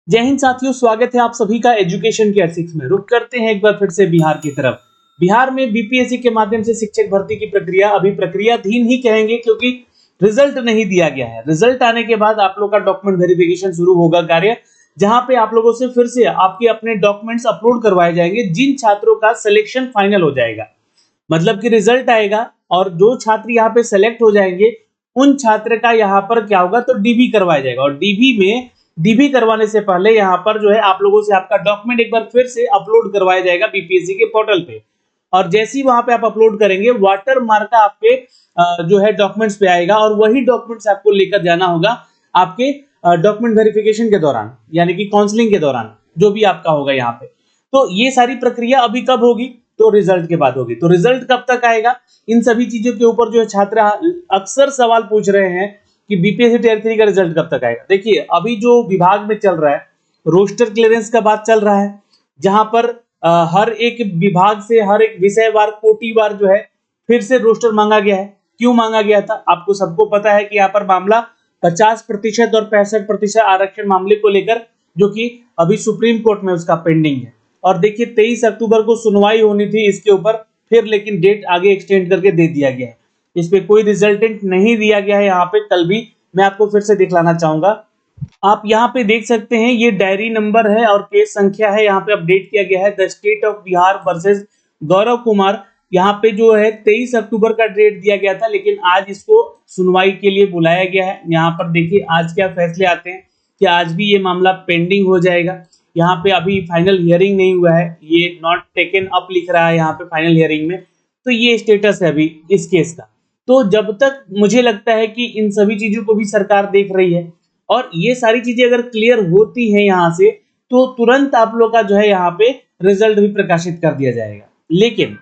जय हिंद साथियों, स्वागत है आप सभी का एजुकेशन केयर 6 में। रुक करते हैं एक बार फिर से बिहार की तरफ। बिहार में बीपीएससी के माध्यम से शिक्षक भर्ती की प्रक्रिया अभी प्रक्रियाधीन ही कहेंगे, क्योंकि रिजल्ट नहीं दिया गया है। रिजल्ट आने के बाद आप लोग का डॉक्यूमेंट वेरिफिकेशन शुरू होगा कार्य, जहां पे आप लोगों से फिर से आपके अपने डॉक्यूमेंट्स अपलोड करवाए जाएंगे जिन छात्रों का सिलेक्शन फाइनल हो जाएगा। मतलब कि रिजल्ट आएगा और जो छात्र यहाँ पे सेलेक्ट हो जाएंगे उन छात्र का यहाँ पर क्या होगा, तो डीबी करवाया जाएगा। और डीबी करवाने से पहले यहाँ पर जो है आप लोगों से आपका डॉक्यूमेंट एक बार फिर से अपलोड करवाया जाएगा बीपीएससी के पोर्टल पे। और जैसे ही वहां पे आप अपलोड करेंगे, वाटर मार्क आपके जो है डॉक्यूमेंट्स पे आएगा और वही डॉक्यूमेंट्स आपको लेकर जाना होगा आपके डॉक्यूमेंट वेरिफिकेशन के दौरान, यानी कि काउंसलिंग के दौरान जो भी आपका होगा यहाँ पे। तो ये सारी प्रक्रिया अभी कब होगी, तो रिजल्ट के बाद होगी। तो रिजल्ट कब तक आएगा, इन सभी चीजों के ऊपर जो है छात्र अक्सर सवाल पूछ रहे हैं कि बीपीएससी टियर 3 का रिजल्ट कब तक आएगा। देखिए, अभी जो विभाग में चल रहा है, रोस्टर क्लियरेंस का बात चल रहा है, जहां पर हर एक विभाग से हर एक विषयवार कोटिवार जो है फिर से रोस्टर मांगा गया है। क्यों मांगा गया था, आपको सबको पता है कि यहाँ पर मामला 50% और 65% आरक्षण मामले को लेकर, जो कि अभी सुप्रीम कोर्ट में उसका पेंडिंग है। और देखिए 23 अक्टूबर को सुनवाई होनी थी इसके ऊपर, फिर लेकिन डेट आगे एक्सटेंड करके दे दिया गया है। इस पे कोई रिजल्टेंट नहीं दिया गया है। यहाँ पे कल भी मैं आपको फिर से दिखलाना चाहूंगा। आप यहाँ पे देख सकते हैं, ये डायरी नंबर है और केस संख्या है, यहाँ पे अपडेट किया गया है the state of Bihar versus Gaurav Kumar. यहाँ पे जो है 23 अक्टूबर का डेट दिया गया था, लेकिन आज इसको सुनवाई के लिए बुलाया गया है। यहाँ पर देखिए आज क्या फैसले आते हैं कि आज भी ये मामला पेंडिंग हो जाएगा। यहाँ पे अभी फाइनल हियरिंग नहीं हुआ है, ये नॉट टेकन अप लिख रहा है यहाँ पे फाइनल हियरिंग में। तो ये स्टेटस है अभी इस केस का। तो जब तक मुझे लगता है कि इन सभी चीजों को भी सरकार देख रही है और ये सारी चीजें अगर क्लियर होती हैं यहाँ से, तो तुरंत आप लोग का जो है यहाँ पे रिजल्ट भी प्रकाशित कर दिया जाएगा। लेकिन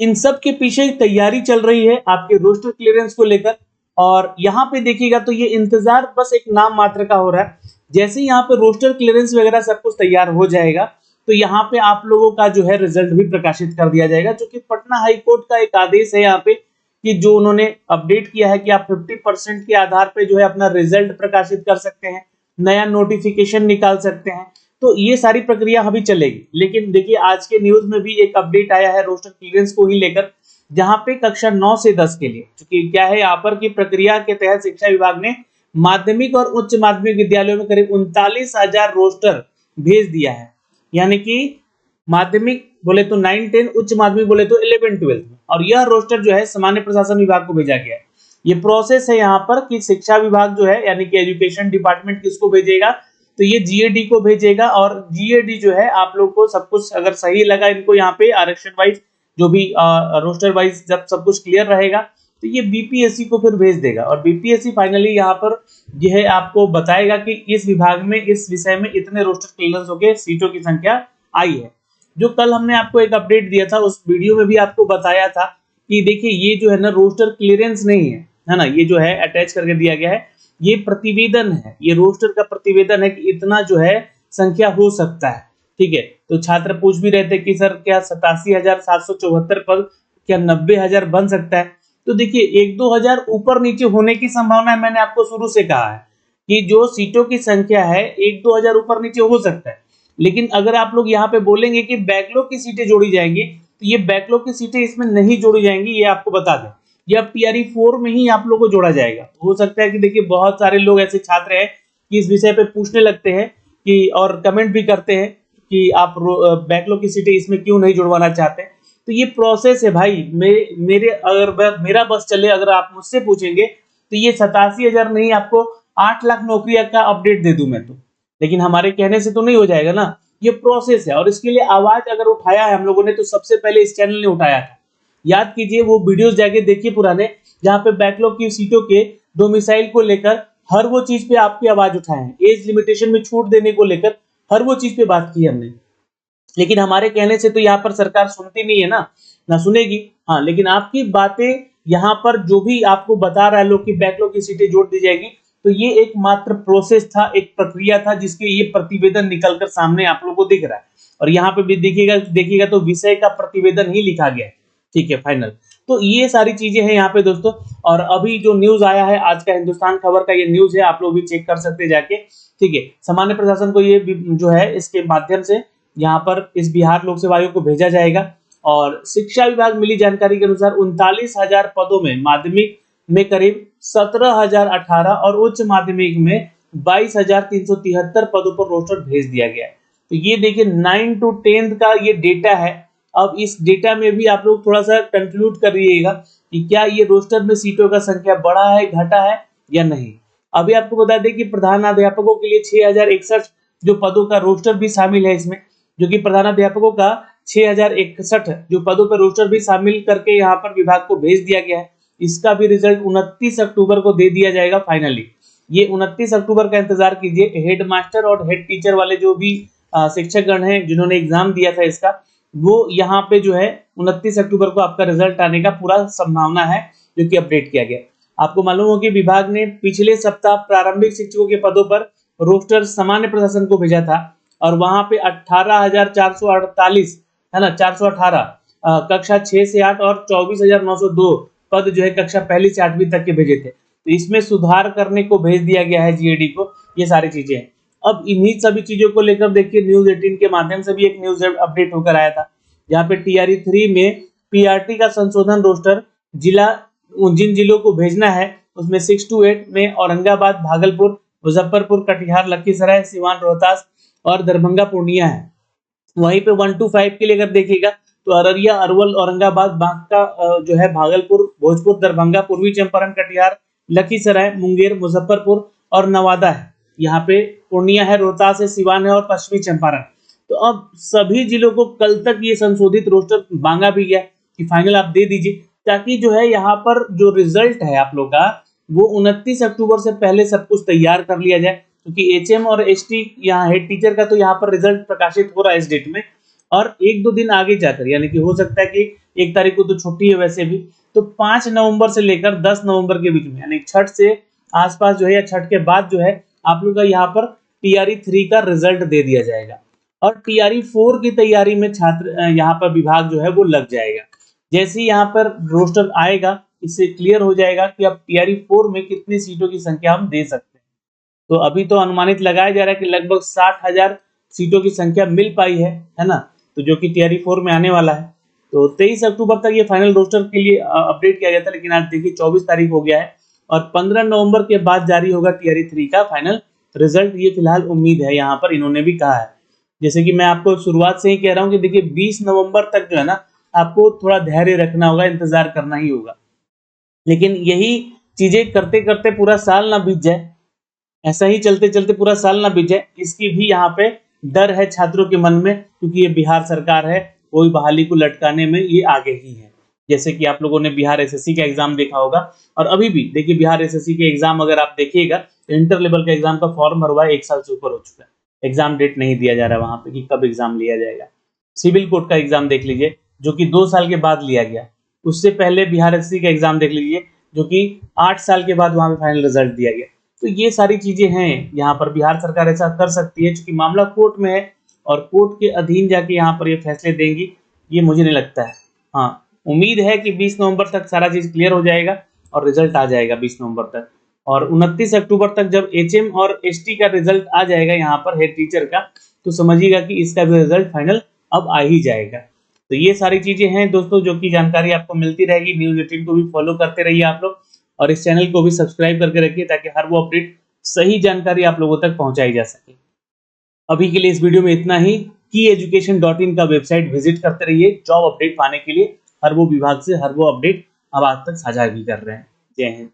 इन सब के पीछे तैयारी चल रही है आपके रोस्टर क्लियरेंस को लेकर। और यहाँ पे देखिएगा तो ये इंतजार बस एक नाम मात्र का हो रहा है। जैसे ही यहाँ पे रोस्टर क्लियरेंस वगैरह सब कुछ तैयार हो जाएगा, तो यहाँ पे आप लोगों का जो है रिजल्ट भी प्रकाशित कर दिया जाएगा, जो कि पटना हाई कोर्ट का एक आदेश है यहाँ पे, कि जो उन्होंने अपडेट किया है कि आप 50% के आधार पे जो है अपना रिजल्ट प्रकाशित कर सकते हैं, नया नोटिफिकेशन निकाल सकते हैं। तो ये सारी प्रक्रिया अभी चलेगी। लेकिन देखिए आज के न्यूज में भी एक अपडेट आया है रोस्टर क्लियरेंस को ही लेकर, जहां पे कक्षा 9 से 10 के लिए, क्योंकि क्या है यहाँ पर की प्रक्रिया के तहत शिक्षा विभाग ने माध्यमिक और उच्च माध्यमिक विद्यालयों में करीब 39,000 रोस्टर भेज दिया है। यानी कि माध्यमिक बोले तो 9-10, उच्च माध्यमिक बोले तो 11-12 में। और यह रोस्टर जो है सामान्य प्रशासन विभाग को भेजा गया है। ये प्रोसेस है यहाँ पर कि शिक्षा विभाग जो है, यानी कि एजुकेशन डिपार्टमेंट किसको भेजेगा, तो ये जीएडी को भेजेगा। और जीएडी जो है आप लोग को सब कुछ अगर सही लगा इनको यहाँ पे आरक्षण वाइज जो भी रोस्टर वाइज जब सब कुछ क्लियर रहेगा, तो ये बीपीएससी को फिर भेज देगा। और बीपीएससी फाइनली यहाँ पर जो है आपको बताएगा कि इस विभाग में इस विषय में इतने रोस्टर क्लियरेंस होके सीटों की संख्या आई है। जो कल हमने आपको एक अपडेट दिया था, उस वीडियो में भी आपको बताया था कि देखिए ये जो है ना रोस्टर क्लियरेंस नहीं है ना, ये जो है अटैच करके दिया गया है, ये प्रतिवेदन है, ये रोस्टर का प्रतिवेदन है कि इतना जो है संख्या हो सकता है। ठीक है, तो छात्र पूछ भी रहे थे कि सर क्या 87,774 पद क्या 90,000 बन सकता है। तो देखिए 1-2 हजार ऊपर नीचे होने की संभावना है। मैंने आपको शुरू से कहा है कि जो सीटों की संख्या है 1-2 हजार ऊपर नीचे हो सकता है। लेकिन अगर आप लोग यहाँ पे बोलेंगे कि बैकलॉग की सीटें जोड़ी जाएंगी, तो ये बैकलॉग की सीटें इसमें नहीं जोड़ी जाएंगी, ये आपको बता दें। ये अब टीआरई 4 में ही आप लोग को जोड़ा जाएगा। हो सकता है कि देखिए बहुत सारे लोग ऐसे छात्र हैं कि इस विषय पे पूछने लगते हैं कि, और कमेंट भी करते हैं कि आप बैकलॉग की सीटें इसमें क्यों नहीं जुड़वाना चाहते। तो ये प्रोसेस है भाई। अगर मेरा बस चले, अगर आप मुझसे पूछेंगे तो ये 87,000 नहीं, आपको 8 लाख नौकरी का अपडेट दे दूं मैं तो। लेकिन हमारे कहने से तो नहीं हो जाएगा ना, ये प्रोसेस है। और इसके लिए आवाज अगर उठाया है हम लोगों ने, तो सबसे पहले इस चैनल ने उठाया था। याद कीजिए वो वीडियोस जाके देखिए पुराने, जहां पे बैकलॉग की सीटों के डोमिसाइल को लेकर हर वो चीज पे आपकी आवाज उठाए हैं, एज लिमिटेशन में छूट देने को लेकर हर वो चीज पे बात की हमने। लेकिन हमारे कहने से तो यहाँ पर सरकार सुनती नहीं है ना सुनेगी। हाँ, लेकिन आपकी बातें यहाँ पर जो भी आपको बता रहा है लोग कि बैकलॉग की सीटें जोड़ दी जाएगी, तो ये एक मात्र प्रोसेस था, एक प्रक्रिया था, जिसके ये प्रतिवेदन निकलकर सामने आप लोगों को दिख रहा है। और यहाँ पे भी देखिएगा तो विषय का प्रतिवेदन ही लिखा गया है। ठीक है, फाइनल। तो ये सारी चीजें हैं यहाँ पे दोस्तों। और अभी जो न्यूज आया है, आज का हिंदुस्तान खबर का ये न्यूज है, आप लोग भी चेक कर सकते हैं जाके, ठीक है। सामान्य प्रशासन को ये जो है इसके माध्यम से यहाँ पर इस बिहार लोक सेवा आयोग को भेजा जाएगा। और शिक्षा विभाग मिली जानकारी के अनुसार 39,000 पदों में माध्यमिक में करीब 17,018 और उच्च माध्यमिक में 22,373 पदों पर रोस्टर भेज दिया गया है। तो ये देखिए 9 to 10 का ये डेटा है। अब इस डेटा में भी आप लोग थोड़ा सा कंक्लूड करिएगा कि क्या ये रोस्टर में सीटों का संख्या बढ़ा है, घटा है या नहीं। अभी आपको बता दें कि प्रधानाध्यापकों के लिए 6,061 जो पदों का रोस्टर भी शामिल है इसमें, जो कि प्रधानाध्यापकों का 6,061 जो पदों पर रोस्टर भी शामिल करके यहाँ पर विभाग को भेज दिया गया है। इसका भी रिजल्ट 29 अक्टूबर को दे दिया जाएगा फाइनली। ये 29 अक्टूबर का इंतजार कीजिए। हेड मास्टर और हेड टीचर वाले जो भी शिक्षकगण हैं जिन्होंने एग्जाम दिया था इसका, वो यहाँ पे जो है 29 अक्टूबर को आपका रिजल्ट आने का पूरा संभावना है, जो कि अपडेट किया गया। आपको मालूम हो कि विभाग ने पिछले सप्ताह प्रारंभिक शिक्षकों के पदों पर रोस्टर सामान्य प्रशासन को भेजा था और वहां पे 18,448 है ना, 418 कक्षा 6 से 8 और 24,902 पद जो है कक्षा पहली से 8वीं तक के भेजे थे। तो इसमें सुधार करने को भेज दिया गया है जीएडी को। ये सारी चीजें हैं। अब इन्हीं सभी चीजों को लेकर देखिए न्यूज 18 के माध्यम से भी एक न्यूज अपडेट होकर आया था, जहाँ पे टीआरई 3 में पीआरटी का संशोधन रोस्टर जिला जिन जिलों को भेजना है उसमें 6 to 8 में औरंगाबाद, भागलपुर, मुजफ्फरपुर, कटिहार, लखीसराय, सिवान, रोहतास और दरभंगा, पूर्णिया है। वहीं पे 1 to 5 के लिए अगर देखिएगा तो अररिया, अरवल, औरंगाबाद, बांका जो है भागलपुर, भोजपुर, दरभंगा, पूर्वी चंपारण, कटिहार, लखीसराय, मुंगेर, मुजफ्फरपुर और नवादा है। यहाँ पे पूर्णिया है, रोहतास है, सिवान है और पश्चिमी चंपारण। तो अब सभी जिलों को कल तक ये संशोधित रोस्टर मांगा भी गया कि फाइनल आप दे दीजिए, ताकि जो है यहाँ पर जो रिजल्ट है आप लोग का वो 29 अक्टूबर से पहले सब कुछ तैयार कर लिया जाए। क्योंकि एचएम और एसटी यहाँ हेड टीचर का तो यहाँ पर रिजल्ट प्रकाशित हो रहा है इस डेट में, और 1-2 दिन आगे जाकर, यानी कि हो सकता है कि 1 तारीख को तो छुट्टी है वैसे भी, तो 5 नवंबर से लेकर 10 नवंबर के बीच में, यानी छठ से आसपास जो है या छठ के बाद जो है आप लोग का यहाँ पर टीआरई 3 का रिजल्ट दे दिया जाएगा। और टीआरई 4 की तैयारी में छात्र यहाँ पर विभाग जो है वो लग जाएगा। जैसे ही यहाँ पर रोस्टर आएगा, इससे क्लियर हो जाएगा कि अब टीआरई 4 में कितनी सीटों की संख्या हम दे सकते हैं। तो अभी तो अनुमानित लगाया जा रहा है कि लगभग 60,000 सीटों की संख्या मिल पाई है ना, तो जो कि टीआरई 4 में आने वाला है। तो 23 अक्टूबर तक ये फाइनल रोस्टर के लिए अपडेट किया गया था, लेकिन आज देखिए 24 तारीख हो गया है और 15 नवंबर के बाद जारी होगा टीआरई 3 का फाइनल रिजल्ट। ये फिलहाल उम्मीद है, यहाँ पर इन्होंने भी कहा है। जैसे कि मैं आपको शुरुआत से ही कह रहा हूँ कि देखिए 20 नवंबर तक जो है ना आपको थोड़ा धैर्य रखना होगा, इंतजार करना ही होगा। लेकिन यही चीजें करते करते पूरा साल ना बीत जाए, ऐसा ही चलते चलते पूरा साल ना बीत जाए, इसकी भी यहाँ पे डर है छात्रों के मन में, क्योंकि ये बिहार सरकार है, कोई बहाली को लटकाने में ये आगे ही है। जैसे कि आप लोगों ने बिहार एसएससी का एग्जाम देखा होगा, और अभी भी देखिए बिहार एसएससी के एग्जाम अगर आप देखिएगा तो इंटर लेवल का एग्जाम का फॉर्म भरवा 1 साल से ऊपर हो चुका है, एग्जाम डेट नहीं दिया जा रहा वहां पे कि कब एग्जाम लिया जाएगा। सिविल कोर्ट का एग्जाम देख लीजिए जो कि 2 साल के बाद लिया गया, उससे पहले बिहार एसएससी का एग्जाम देख लीजिए जो कि 8 साल के बाद वहां पे फाइनल रिजल्ट दिया गया। तो ये सारी चीजें हैं, यहाँ पर बिहार सरकार ऐसा कर सकती है क्योंकि मामला कोर्ट में है और कोर्ट के अधीन जाके यहाँ पर ये फैसले देंगी, ये मुझे नहीं लगता है। हाँ, उम्मीद है कि 20 नवंबर तक सारा चीज क्लियर हो जाएगा और रिजल्ट आ जाएगा 20 नवंबर तक, और 29 अक्टूबर तक जब एचएम और एसटी का रिजल्ट आ जाएगा यहाँ पर हेड टीचर का, तो समझिएगा कि इसका भी रिजल्ट फाइनल अब आ ही जाएगा। तो ये सारी चीजें हैं दोस्तों जो कि जानकारी आपको मिलती रहेगी। न्यूज 18 को भी फॉलो करते रहिए आप लोग, और इस चैनल को भी सब्सक्राइब करके रखिए ताकि हर वो अपडेट सही जानकारी आप लोगों तक पहुंचाई जा सके। अभी के लिए इस वीडियो में इतना ही। kyeducation.in का वेबसाइट विजिट करते रहिए जॉब अपडेट पाने के लिए। हर वो विभाग से हर वो अपडेट अब आज तक साझा भी कर रहे हैं। जय हिंद।